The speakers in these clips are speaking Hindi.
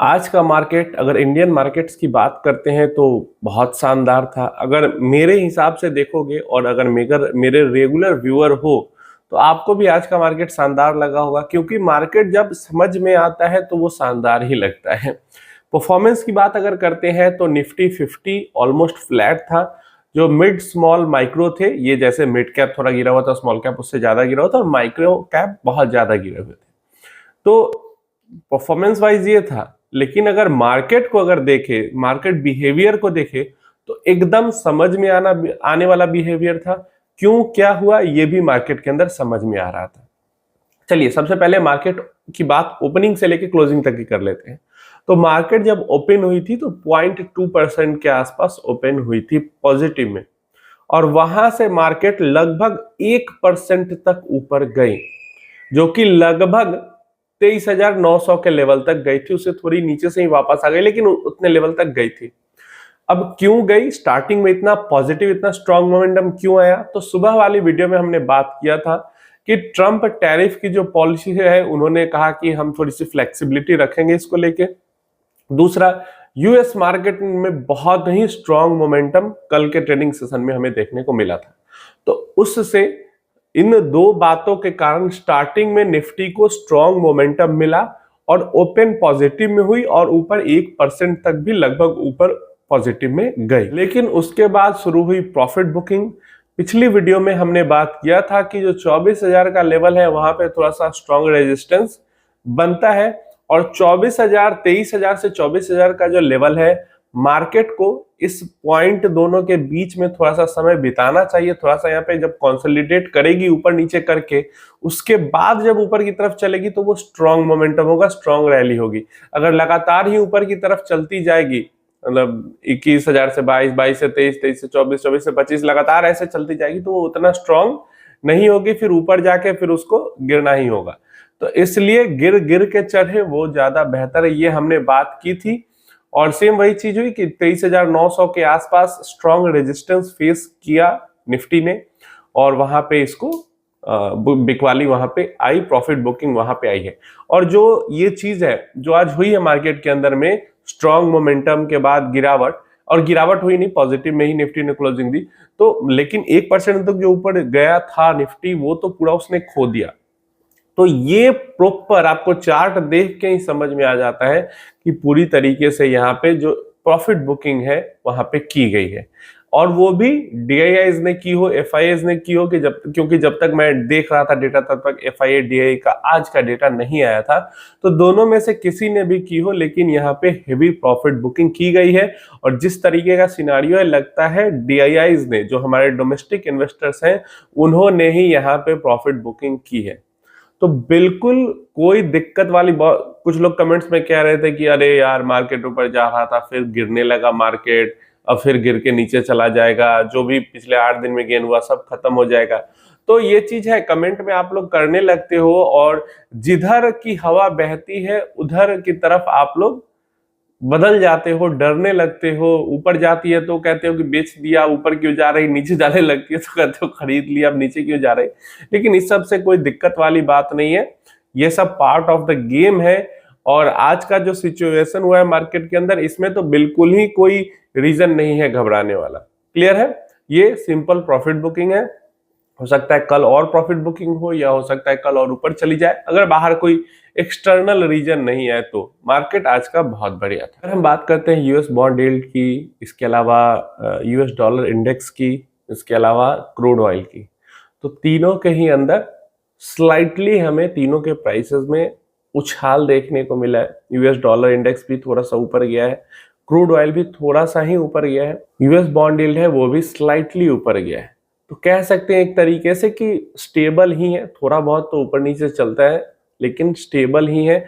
आज का मार्केट अगर इंडियन मार्केट्स की बात करते हैं तो बहुत शानदार था। अगर मेरे हिसाब से देखोगे और अगर मेरे रेगुलर व्यूअर हो तो आपको भी आज का मार्केट शानदार लगा होगा, क्योंकि मार्केट जब समझ में आता है तो वो शानदार ही लगता है। परफॉर्मेंस की बात अगर करते हैं तो निफ्टी 50 ऑलमोस्ट फ्लैट था। जो मिड स्मॉल माइक्रो थे, ये जैसे मिड कैप थोड़ा गिरा हुआ था, स्मॉल कैप उससे ज्यादा गिरा हुआ था और माइक्रो कैप बहुत ज्यादा गिरे हुए थे। तो परफॉर्मेंस वाइज ये था। लेकिन अगर मार्केट को अगर देखे, मार्केट बिहेवियर को देखे, तो एकदम समझ में आने वाला बिहेवियर था। क्यों, क्या हुआ, ये भी मार्केट के अंदर समझ में आ रहा था। चलिए सबसे पहले मार्केट की बात ओपनिंग से लेकर क्लोजिंग तक की कर लेते हैं। तो मार्केट जब ओपन हुई थी तो 0.2% के आसपास ओपन हुई थी पॉजिटिव में, और वहां से मार्केट लगभग 1% तक ऊपर गई, जो कि लगभग 23,900 के लेवल तक गई थी। उससे थोड़ी नीचे से ही वापस आ गई, लेकिन उतने लेवल तक गई थी। अब क्यों गई, स्टार्टिंग में इतना पॉजिटिव, इतना स्ट्रॉन्ग मोमेंटम क्यों आया? तो सुबह वाली वीडियो में हमने बात किया था कि ट्रंप टैरिफ की जो पॉलिसी है, उन्होंने कहा कि हम थोड़ी सी फ्लेक्सिबिलिटी रखेंगे इसको लेके। दूसरा, यूएस मार्केट में बहुत ही स्ट्रॉन्ग मोमेंटम कल के ट्रेडिंग सेशन में हमें देखने को मिला था। तो उससे इन दो बातों के कारण स्टार्टिंग में निफ्टी को स्ट्रॉन्ग मोमेंटम मिला और ओपन पॉजिटिव में हुई और ऊपर 1% तक भी लगभग ऊपर पॉजिटिव में गई। लेकिन उसके बाद शुरू हुई प्रॉफिट बुकिंग। पिछली वीडियो में हमने बात किया था कि जो 24,000 का लेवल है वहां पे थोड़ा सा स्ट्रॉन्ग रेजिस्टेंस बनता है, और 24,000, 23,000 से 24,000 का जो लेवल है, मार्केट को इस पॉइंट दोनों के बीच में थोड़ा सा समय बिताना चाहिए। थोड़ा सा यहाँ पे जब कंसोलिडेट करेगी ऊपर नीचे करके, उसके बाद जब ऊपर की तरफ चलेगी तो वो स्ट्रॉन्ग मोमेंटम होगा, स्ट्रॉन्ग रैली होगी। अगर लगातार ही ऊपर की तरफ चलती जाएगी, मतलब 21,000 से 22, 22 से 23, 23 से 24, 24 से 25 लगातार ऐसे चलती जाएगी, तो वो उतना स्ट्रॉन्ग नहीं होगी। फिर ऊपर जाके फिर उसको गिरना ही होगा। तो इसलिए गिर गिर के चढ़े वो ज्यादा बेहतर है, ये हमने बात की थी। और सेम वही चीज हुई कि 23,900 के आसपास स्ट्रॉन्ग रेजिस्टेंस फेस किया निफ्टी ने, और वहां पे इसको बिकवाली वहां पे आई, प्रॉफिट बुकिंग वहां पे आई है। और जो ये चीज है जो आज हुई है मार्केट के अंदर में, स्ट्रॉन्ग मोमेंटम के बाद गिरावट, और गिरावट हुई नहीं, पॉजिटिव में ही निफ्टी ने क्लोजिंग दी। तो लेकिन 1% तक जो ऊपर गया था निफ्टी, वो तो पूरा उसने खो दिया। तो ये प्रॉपर आपको चार्ट देख के ही समझ में आ जाता है कि पूरी तरीके से यहाँ पे जो प्रॉफिट बुकिंग है वहां पे की गई है, और वो भी डीआईआईज ने की हो, एफआईएज ने की हो, कि क्योंकि जब तक मैं देख रहा था डेटा तब तक एफआईए डीआईआई का आज का डेटा नहीं आया था। तो दोनों में से किसी ने भी की हो, लेकिन यहाँ पे हेवी प्रॉफिट बुकिंग की गई है। और जिस तरीके का सिनारियो है, लगता है डीआईआईज ने, जो हमारे डोमेस्टिक इन्वेस्टर्स हैं, उन्होंने ही यहाँ पे प्रॉफिट बुकिंग की है। तो बिल्कुल कोई दिक्कत वाली कुछ लोग कमेंट्स में कह रहे थे कि अरे यार मार्केट ऊपर जा रहा था, फिर गिरने लगा मार्केट, अब फिर गिर के नीचे चला जाएगा, जो भी पिछले 8 दिन में गेन हुआ सब खत्म हो जाएगा। तो ये चीज है, कमेंट में आप लोग करने लगते हो, और जिधर की हवा बहती है उधर की तरफ आप लोग बदल जाते हो, डरने लगते हो। ऊपर जाती है तो कहते हो कि बेच दिया, ऊपर क्यों जा रही, नीचे जाने लगती है तो कहते हो खरीद लिया, अब नीचे क्यों जा रही। लेकिन इस सब से कोई दिक्कत वाली बात नहीं है, ये सब पार्ट ऑफ द गेम है। और आज का जो सिचुएशन हुआ है मार्केट के अंदर, इसमें तो बिल्कुल ही कोई रीजन नहीं है घबराने वाला। क्लियर है? ये सिंपल प्रॉफिट बुकिंग है। हो सकता है कल और प्रॉफिट बुकिंग हो, या हो सकता है कल और ऊपर चली जाए, अगर बाहर कोई एक्सटर्नल रीजन नहीं है तो। मार्केट आज का बहुत बढ़िया था। अगर हम बात करते हैं यूएस बॉन्ड यील्ड की, इसके अलावा यूएस डॉलर इंडेक्स की, इसके अलावा क्रूड ऑयल की, तो तीनों के ही अंदर स्लाइटली हमें तीनों के प्राइसेस में उछाल देखने को मिला है। यूएस डॉलर इंडेक्स भी थोड़ा सा ऊपर गया है, क्रूड ऑयल भी थोड़ा सा ही ऊपर गया है, यूएस बॉन्ड यील्ड है वो भी स्लाइटली ऊपर गया है। तो कह सकते हैं एक तरीके से कि स्टेबल ही है, थोड़ा बहुत तो ऊपर नीचे चलता है लेकिन स्टेबल ही है।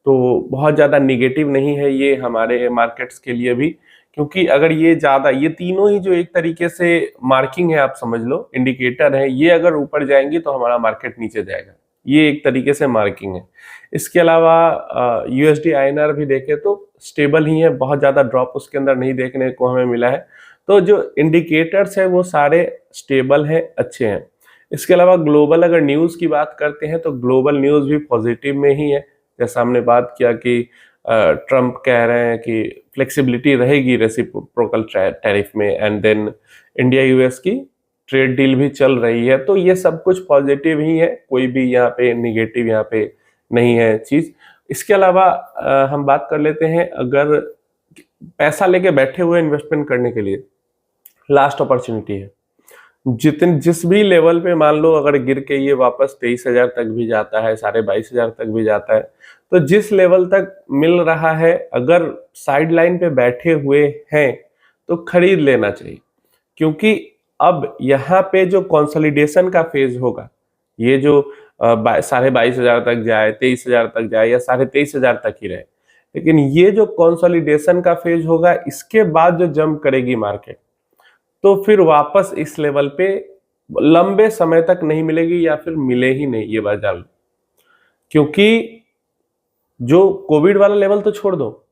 तो बहुत ज्यादा निगेटिव नहीं है ये हमारे मार्केट्स के लिए भी, क्योंकि अगर ये ज्यादा, ये तीनों ही जो एक तरीके से मार्किंग है, आप समझ लो इंडिकेटर है, ये अगर ऊपर जाएंगे तो हमारा मार्केट नीचे जाएगा, ये एक तरीके से मार्किंग है। इसके अलावा यूएसडी आईएनआर भी देखें तो स्टेबल ही है, बहुत ज्यादा ड्रॉप उसके अंदर नहीं देखने को हमें मिला है। तो जो इंडिकेटर्स है वो सारे स्टेबल हैं, अच्छे हैं। इसके अलावा ग्लोबल अगर न्यूज़ की बात करते हैं तो ग्लोबल न्यूज़ भी पॉजिटिव में ही है। जैसा हमने बात किया कि ट्रम्प कह रहे हैं कि फ्लेक्सिबिलिटी रहेगी रेसिप्रोकल टैरिफ में, एंड देन इंडिया यूएस की ट्रेड डील भी चल रही है। तो ये सब कुछ पॉजिटिव ही है, कोई भी यहाँ पे निगेटिव यहाँ पे नहीं है चीज। इसके अलावा हम बात कर लेते हैं, अगर पैसा लेके बैठे हुए इन्वेस्टमेंट करने के लिए लास्ट अपॉर्चुनिटी है। जिस भी लेवल पे मान लो अगर गिर के ये वापस 23,000 तक भी जाता है, 22,500 तक भी जाता है, तो जिस लेवल तक मिल रहा है अगर साइड लाइन पे बैठे हुए हैं तो खरीद लेना चाहिए, क्योंकि अब यहाँ पे जो कंसोलिडेशन का फेज होगा, ये जो 22,500 तक जाए, 23,000 तक जाए या 23,500 तक ही रहे, लेकिन ये जो कंसोलिडेशन का फेज होगा इसके बाद जो जंप करेगी मार्केट, तो फिर वापस इस लेवल पे लंबे समय तक नहीं मिलेगी या फिर मिले ही नहीं, ये बात जान लो। क्योंकि जो कोविड वाला लेवल तो छोड़ दो,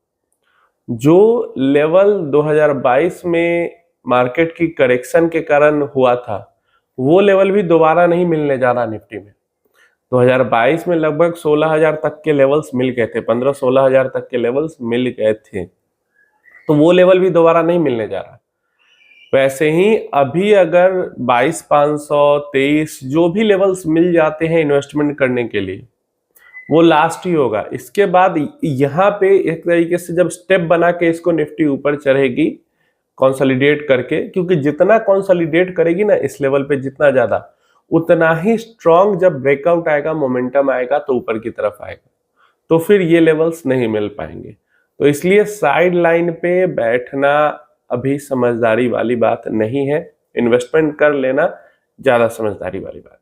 जो लेवल 2022 में मार्केट की करेक्शन के कारण हुआ था वो लेवल भी दोबारा नहीं मिलने जा रहा निफ्टी में। 2022 में लगभग 16,000 तक के लेवल्स मिल गए थे, 15-16,000 तक के लेवल्स मिल गए थे, तो वो लेवल भी दोबारा नहीं मिलने जा रहा। वैसे ही अभी अगर 22,500, 23 जो भी लेवल्स मिल जाते हैं इन्वेस्टमेंट करने के लिए, वो लास्ट ही होगा। इसके बाद यहाँ पे एक तरीके से जब स्टेप बना के इसको निफ्टी ऊपर चढ़ेगी कंसोलिडेट करके, क्योंकि जितना कंसोलिडेट करेगी ना इस लेवल पे जितना ज्यादा, उतना ही स्ट्रॉन्ग जब ब्रेकआउट आएगा, मोमेंटम आएगा तो ऊपर की तरफ आएगा, तो फिर ये लेवल्स नहीं मिल पाएंगे। तो इसलिए साइड लाइन पे बैठना अभी समझदारी वाली बात नहीं है, इन्वेस्टमेंट कर लेना ज्यादा समझदारी वाली बात।